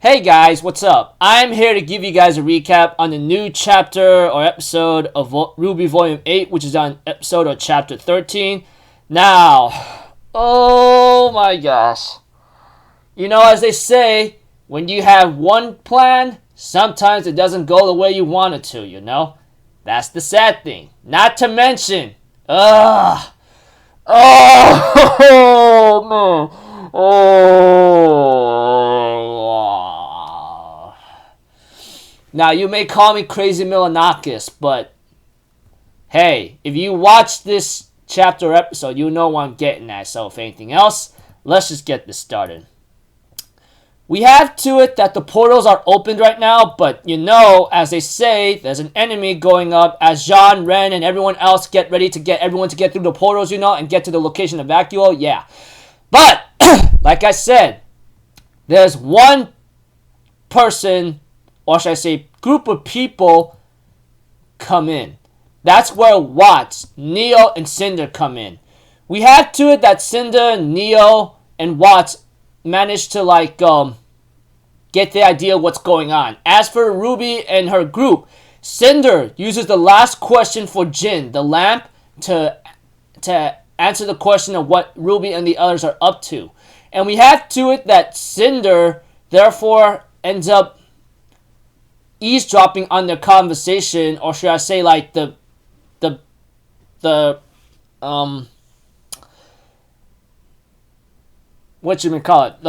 Hey guys, what's up? I'm here to give you guys a recap on the new chapter or episode of RWBY Volume 8, which is on episode or chapter 13. Now, oh my gosh. You know, as they say, when you have one plan, sometimes it doesn't go the way you want it to, you know? That's the sad thing. Not to mention, oh man. Oh. Now, you may call me Crazy Milanakis, but hey, if you watch this chapter or episode, you know what I'm getting at. So, if anything else, let's just get this started. We have to it that the portals are opened right now, but you know, as they say, there's an enemy going up as Jean, Ren, and everyone else get ready to get everyone to get through the portals, you know, and get to the location of Vacuo. Yeah. But, like I said, there's one person, or should I say group of people, come in. That's where Watts, Neo, and Cinder come in. We have to it that Cinder, Neo, and Watts managed to, get the idea of what's going on. As for RWBY and her group, Cinder uses the last question for Jin, the lamp, to answer the question of what RWBY and the others are up to. And we have to it that Cinder, therefore, ends up eavesdropping on their conversation, or should I say, like, what you may call it,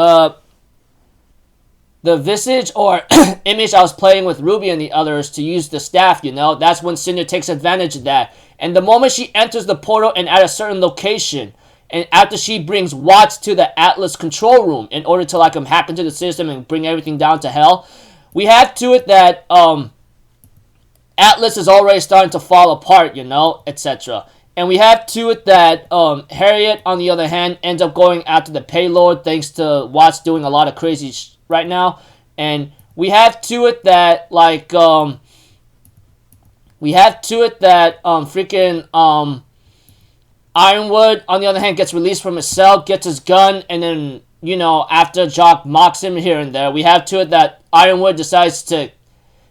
the visage or image I was playing with RWBY and the others to use the staff, you know. That's when Cinder takes advantage of that. And the moment she enters the portal and at a certain location, and after she brings Watts to the Atlas control room in order to hack into the system and bring everything down to hell, we have to it that Atlas is already starting to fall apart, you know, etc. And we have to it that Harriet, on the other hand, ends up going after the payload thanks to Watts doing a lot of crazy right now. And we have to it that, Ironwood, on the other hand, gets released from his cell, gets his gun, and then, you know, after Jock mocks him here and there, we have to it that Ironwood decides to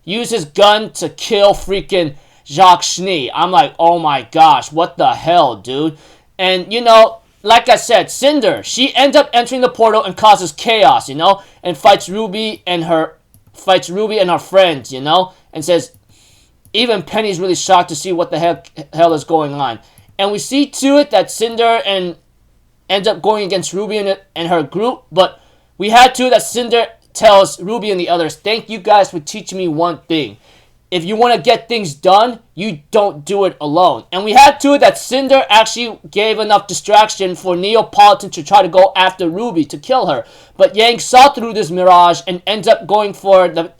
use his gun to kill freaking Jacques Schnee. I'm like, oh my gosh, what the hell, dude? And, you know, like I said, Cinder, she ends up entering the portal and causes chaos, you know, and fights RWBY and her friends, you know, and says, even Penny's really shocked to see what the hell is going on. And we see to it that Cinder ends up going against RWBY and her group, but we had to that Cinder tells RWBY and the others, thank you guys for teaching me one thing. If you want to get things done, you don't do it alone. And we had to that Cinder actually gave enough distraction for Neapolitan to try to go after RWBY to kill her. But Yang saw through this mirage and ends up going for the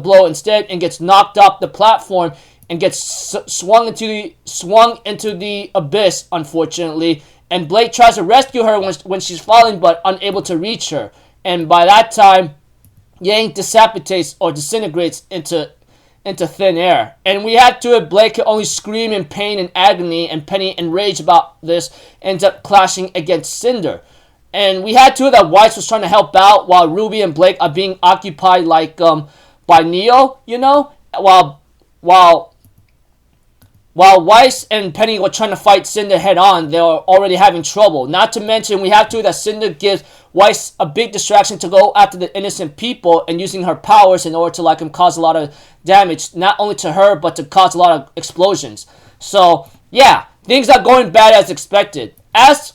blow instead and gets knocked off the platform and gets swung into the abyss, unfortunately. And Blake tries to rescue her when she's falling, but unable to reach her. And by that time, Yang disintegrates into thin air. And we had to it, Blake can only scream in pain and agony, and Penny, enraged about this, ends up clashing against Cinder. And we had to it that Weiss was trying to help out while RWBY and Blake are being occupied by Neo, you know, while Weiss and Penny were trying to fight Cinder head on, they were already having trouble. Not to mention, we have to that Cinder gives Weiss a big distraction to go after the innocent people and using her powers in order to cause a lot of damage, not only to her, but to cause a lot of explosions. So, yeah, things are going bad as expected. As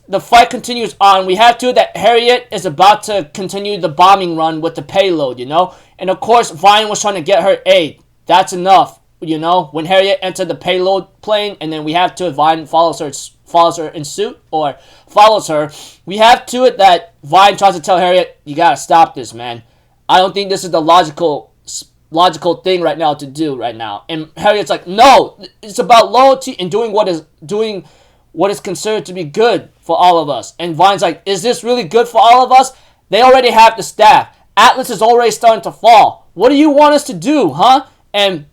the fight continues on, we have to that Harriet is about to continue the bombing run with the payload, you know? And of course, Vine was trying to get her aid. That's enough. You know, when Harriet entered the payload plane, and then we have to Vine follows her in suit, or follows her. We have to it that Vine tries to tell Harriet, you gotta stop this, man. I don't think this is the logical thing right now to do right now. And Harriet's like, no, it's about loyalty and doing what is considered to be good for all of us. And Vine's like, is this really good for all of us? They already have the staff. Atlas is already starting to fall. What do you want us to do, huh? And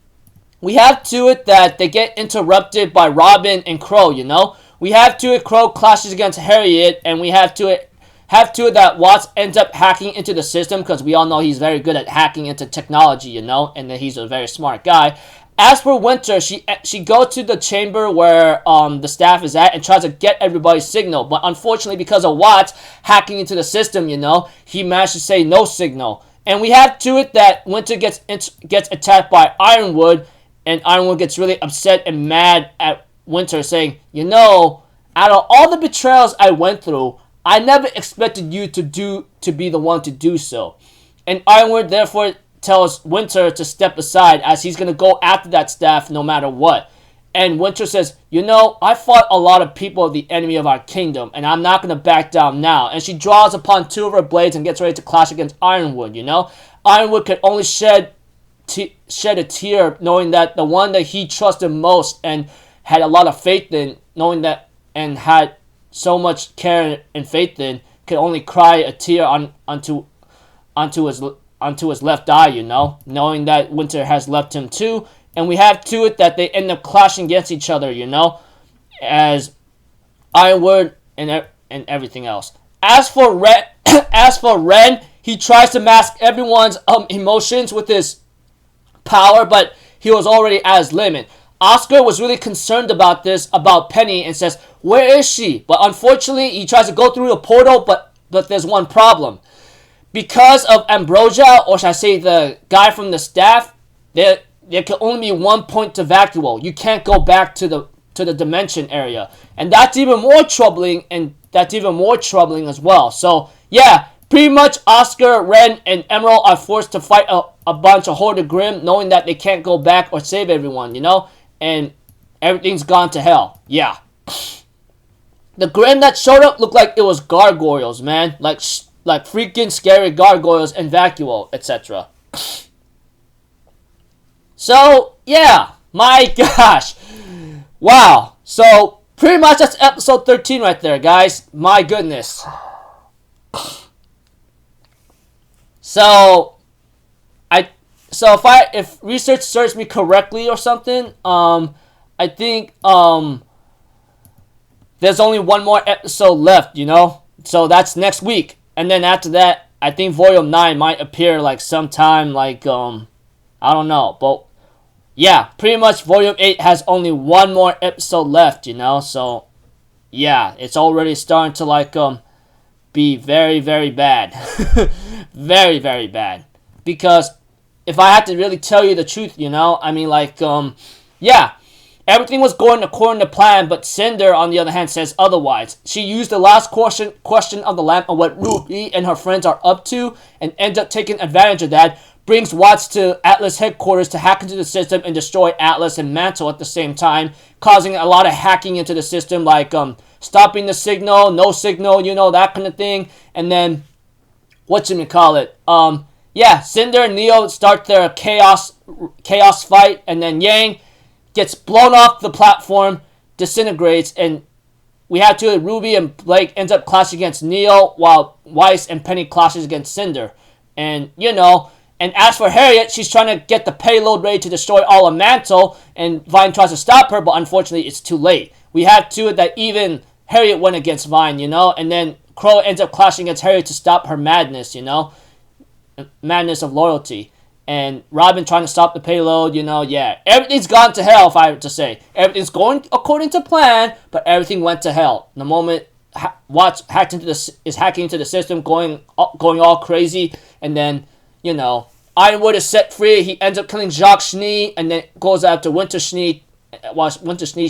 we have to it that they get interrupted by Robin and Crow, you know? We have to it Crow clashes against Harriet, and we have to it Have to it that Watts ends up hacking into the system because we all know he's very good at hacking into technology, you know, and that he's a very smart guy. As for Winter, she goes to the chamber where the staff is at and tries to get everybody's signal. But unfortunately, because of Watts hacking into the system, you know, he managed to say no signal. And we have to it that Winter gets attacked by Ironwood, and Ironwood gets really upset and mad at Winter, saying, you know, out of all the betrayals I went through, I never expected you to be the one to do so. And Ironwood therefore tells Winter to step aside as he's going to go after that staff no matter what. And Winter says, you know, I fought a lot of people of the enemy of our kingdom, and I'm not going to back down now. And she draws upon two of her blades and gets ready to clash against Ironwood, you know. Ironwood could only shed a tear knowing that the one that he trusted most and had a lot of faith in, knowing that, and had so much care and faith in, could only cry a tear onto his left eye, you know, knowing that Winter has left him too. And we have to it that they end up clashing against each other, you know, as Ironwood and everything else. As for Ren, he tries to mask everyone's emotions with his power, but he was already at his limit. Oscar was really concerned about Penny, and says, where is she? But unfortunately, he tries to go through the portal, but there's one problem. Because of Ambrosia, or should I say the guy from the staff, there can only be one point to vacuole. You can't go back to the dimension area. And that's even more troubling, as well. So, yeah, pretty much Oscar, Ren, and Emerald are forced to fight a bunch of Horde of Grimm, knowing that they can't go back or save everyone, you know? And everything's gone to hell. Yeah. The Grimm that showed up looked like it was gargoyles, man. Like freaking scary gargoyles and vacuole, etc. So, yeah. My gosh. Wow. So, pretty much that's episode 13 right there, guys. My goodness. So if research serves me correctly or something, I think there's only one more episode left, you know? So that's next week. And then after that, I think Volume 9 might appear like sometime like I don't know, but yeah, pretty much Volume 8 has only one more episode left, you know? So yeah, it's already starting to like be very, very bad. Very, very bad. Because if I had to really tell you the truth, you know, I mean, like, yeah, everything was going according to plan, but Cinder, on the other hand, says otherwise. She used the last question of the lamp on what RWBY and her friends are up to, and ends up taking advantage of that, brings Watts to Atlas headquarters to hack into the system and destroy Atlas and Mantle at the same time, causing a lot of hacking into the system, like, stopping the signal, no signal, you know, that kind of thing, and then, whatchamacallit, yeah, Cinder and Neo start their chaos fight, and then Yang gets blown off the platform, disintegrates, and we have to RWBY and Blake ends up clashing against Neo, while Weiss and Penny clashes against Cinder. And, you know, and as for Harriet, she's trying to get the payload ready to destroy all of Mantle, and Vine tries to stop her, but unfortunately it's too late. We have to that even Harriet went against Vine, you know, and then Crow ends up clashing against Harriet to stop her madness, you know, madness of loyalty. And Robin trying to stop the payload, you know, yeah. Everything's gone to hell, if I were to say. Everything's going according to plan, but everything went to hell. The moment Watts is hacking into the system, going all crazy, and then, you know, Ironwood is set free. He ends up killing Jacques Schnee, and then goes after Winter Schnee, while Winter Schnee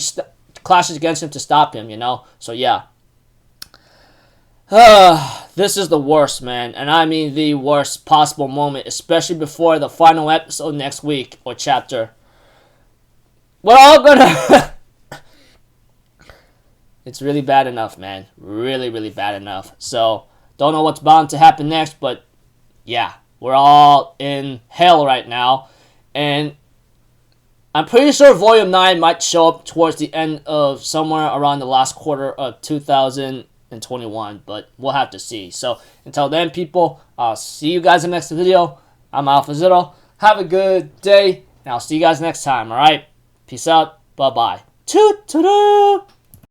clashes against him to stop him, you know. So, yeah. This is the worst, man, and I mean the worst possible moment, especially before the final episode next week, or chapter. We're all gonna... It's really bad enough, man. Really, really bad enough. So, don't know what's bound to happen next, but yeah, we're all in hell right now, and I'm pretty sure Volume 9 might show up towards the end of somewhere around the last quarter of 2021, but we'll have to see. So until then, people, I'll see you guys in the next video. I'm Alpha Zero. Have a good day, and I'll see you guys next time, alright? Peace out. Bye-bye. Toot-toot-toot!